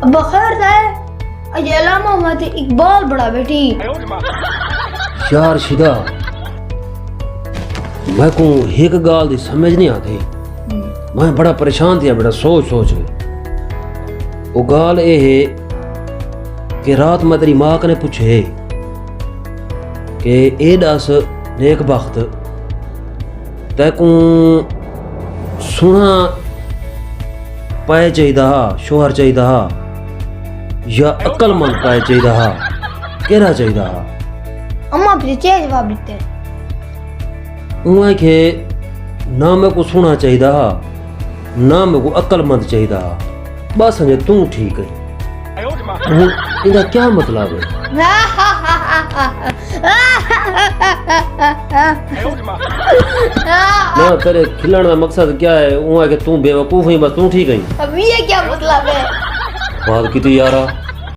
बखैर है अजे अलामा मोहम्मद इकबाल बड़ा बेटी यार शिदा मैं को एक गाल दी समझ नहीं आती। मैं बड़ा परेशान थी बेटा सोच सोच के। वो गाल ये है कि रात मैं तेरी माँ ने पूछे कि ए दस नेक बख्त तैकू सुना पाए चाहिए शोहर चाहिए या अक्लमंद पाए चाहिए केड़ा चाहिए। अम्मा पीछे जवाब देते उन्हें के ना मेरे को सुना चाहिए ना मेरे को अक्लमंद चाहिए। बस हमें तू ठीक है। इनका क्या मतलब है? ना तेरे खिलने का मकसद क्या है? वो है कि तू बेवकूफ है बस तू ठीक है। अब ये क्या मतलब है? बात की थी यारा।